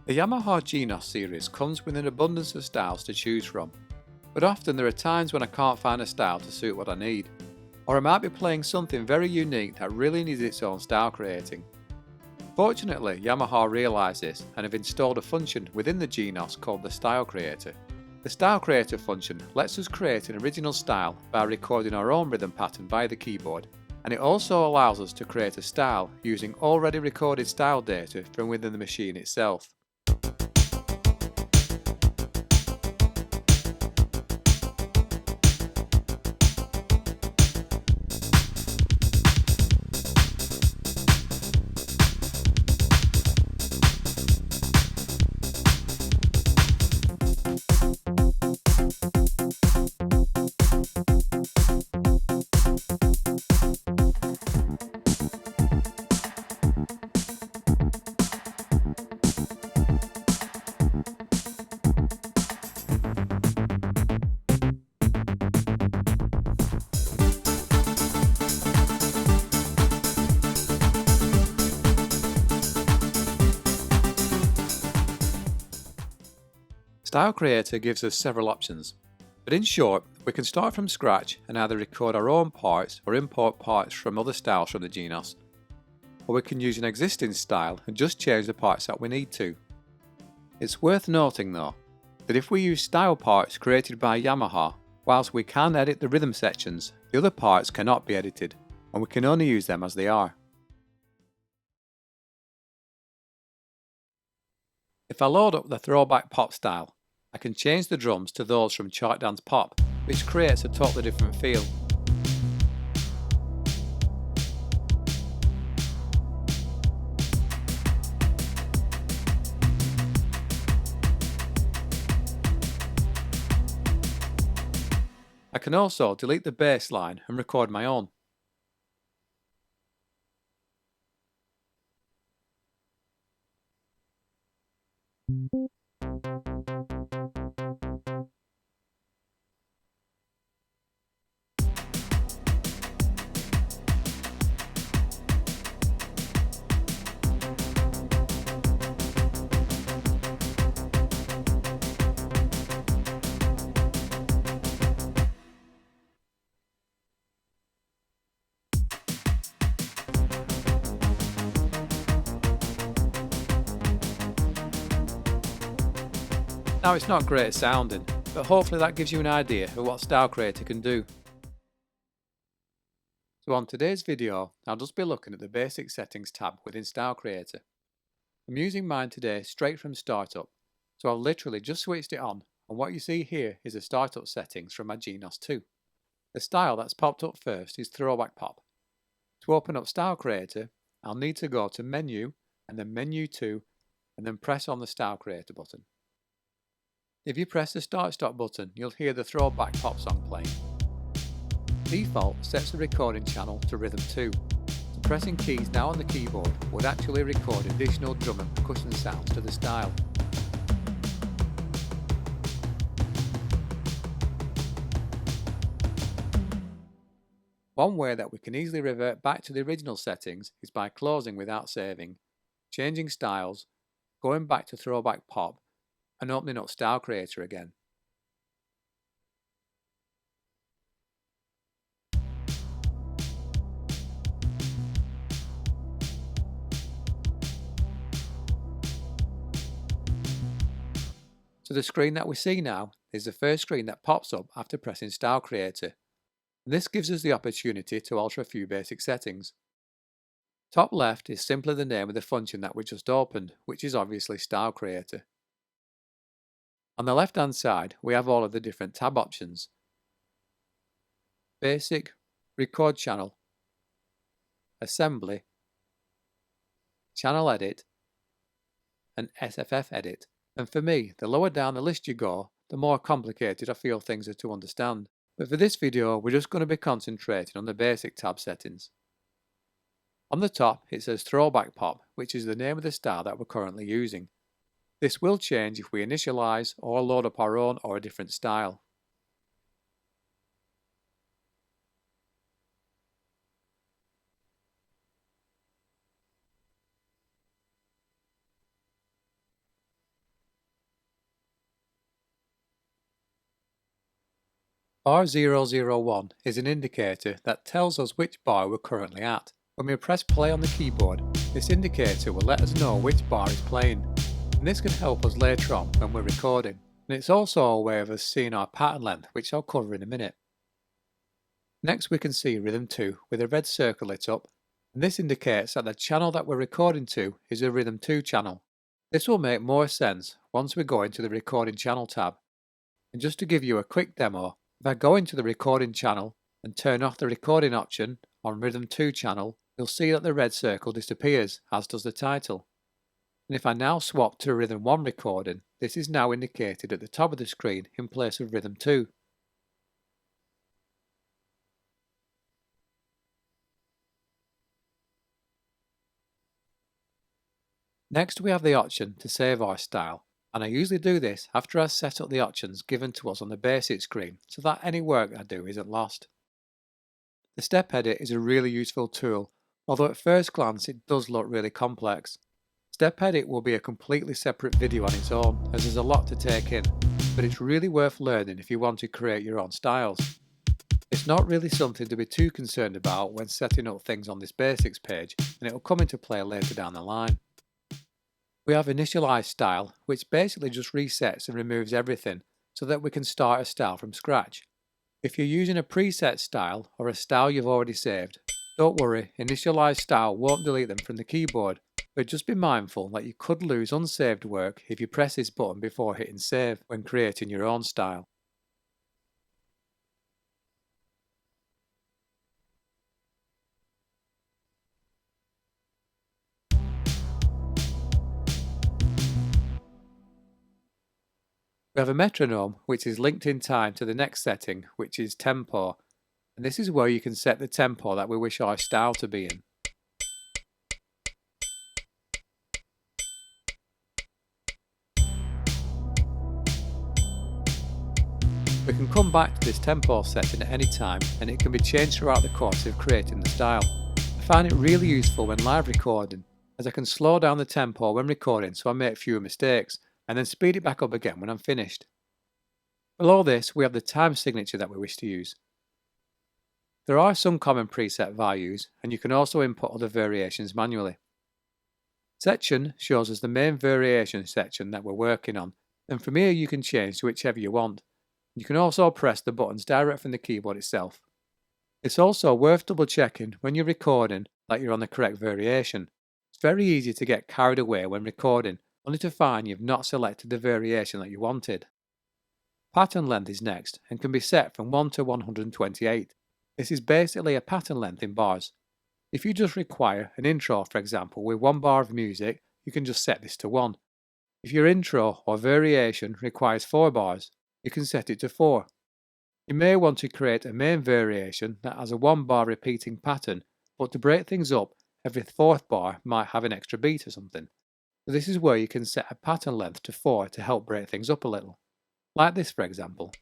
The Yamaha Genos series comes with an abundance of styles to choose from, but often there are times when I can't find a style to suit what I need, or I might be playing something very unique that really needs its own style creating. Fortunately, Yamaha realised this and have installed a function within the Genos called the Style Creator. The Style Creator function lets us create an original style by recording our own rhythm pattern via the keyboard, and it also allows us to create a style using already recorded style data from within the machine itself. Style Creator gives us several options, but in short, we can start from scratch and either record our own parts or import parts from other styles from the Genos, or we can use an existing style and just change the parts that we need to. It's worth noting though, that if we use style parts created by Yamaha, whilst we can edit the rhythm sections, the other parts cannot be edited, and we can only use them as they are. If I load up the throwback pop style, I can change the drums to those from Chart Dance Pop, which creates a totally different feel. I can also delete the bass line and record my own. Now it's not great sounding, but hopefully that gives you an idea of what Style Creator can do. So on today's video, I'll just be looking at the basic settings tab within Style Creator. I'm using mine today straight from startup, so I've literally just switched it on, and what you see here is the startup settings from my Genos 2. The style that's popped up first is Throwback Pop. To open up Style Creator, I'll need to go to Menu and then Menu 2 and then press on the Style Creator button. If you press the Start Stop button, you'll hear the Throwback Pop song playing. Default sets the recording channel to Rhythm 2. So pressing keys now on the keyboard would actually record additional drum and percussion sounds to the style. One way that we can easily revert back to the original settings is by closing without saving, changing styles, going back to Throwback Pop, and opening up Style Creator again. So the screen that we see now is the first screen that pops up after pressing Style Creator. And this gives us the opportunity to alter a few basic settings. Top left is simply the name of the function that we just opened, which is obviously Style Creator. On the left hand side, we have all of the different tab options. Basic, Record Channel, Assembly, Channel Edit, and SFF Edit. And for me, the lower down the list you go, the more complicated I feel things are to understand. But for this video, we're just going to be concentrating on the basic tab settings. On the top, it says Throwback Pop, which is the name of the style that we're currently using. This will change if we initialize or load up our own or a different style. Bar 001 is an indicator that tells us which bar we're currently at. When we press play on the keyboard, this indicator will let us know which bar is playing, and this can help us later on when we're recording. And it's also a way of us seeing our pattern length, which I'll cover in a minute. Next we can see rhythm 2 with a red circle lit up, and this indicates that the channel that we're recording to is a rhythm 2 channel. This will make more sense once we go into the recording channel tab. And just to give you a quick demo, if I go into the recording channel and turn off the recording option on rhythm 2 channel, you'll see that the red circle disappears, as does the title. And if I now swap to rhythm 1 recording, this is now indicated at the top of the screen in place of rhythm 2. Next we have the option to save our style, and I usually do this after I've set up the options given to us on the basic screen so that any work I do isn't lost. The step edit is a really useful tool, although at first glance it does look really complex. Step edit will be a completely separate video on its own, as there's a lot to take in, but it's really worth learning if you want to create your own styles. It's not really something to be too concerned about when setting up things on this basics page, and it will come into play later down the line. We have initialize style, which basically just resets and removes everything so that we can start a style from scratch. If you're using a preset style or a style you've already saved, don't worry, initialize style won't delete them from the keyboard, but just be mindful that you could lose unsaved work if you press this button before hitting save when creating your own style. We have a metronome which is linked in time to the next setting, which is tempo, and this is where you can set the tempo that we wish our style to be in. We can come back to this tempo setting at any time, and it can be changed throughout the course of creating the style. I find it really useful when live recording, as I can slow down the tempo when recording so I make fewer mistakes, and then speed it back up again when I'm finished. Below this we have the time signature that we wish to use. There are some common preset values, and you can also input other variations manually. Section shows us the main variation section that we're working on, and from here you can change to whichever you want. You can also press the buttons direct from the keyboard itself. It's also worth double checking when you're recording that you're on the correct variation. It's very easy to get carried away when recording, only to find you've not selected the variation that you wanted. Pattern length is next and can be set from 1 to 128. This is basically a pattern length in bars. If you just require an intro, for example, with 1 bar of music, you can just set this to 1. If your intro or variation requires 4 bars, you can set it to 4. You may want to create a main variation that has a 1 bar repeating pattern, but to break things up, every 4th bar might have an extra beat or something. So this is where you can set a pattern length to 4 to help break things up a little. Like this, for example.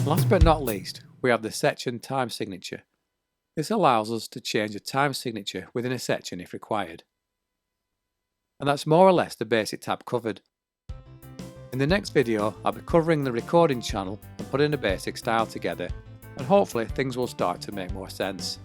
Last but not least, we have the section time signature. This allows us to change a time signature within a section if required. And that's more or less the basic tab covered. In the next video, I'll be covering the recording channel and putting a basic style together, and hopefully things will start to make more sense.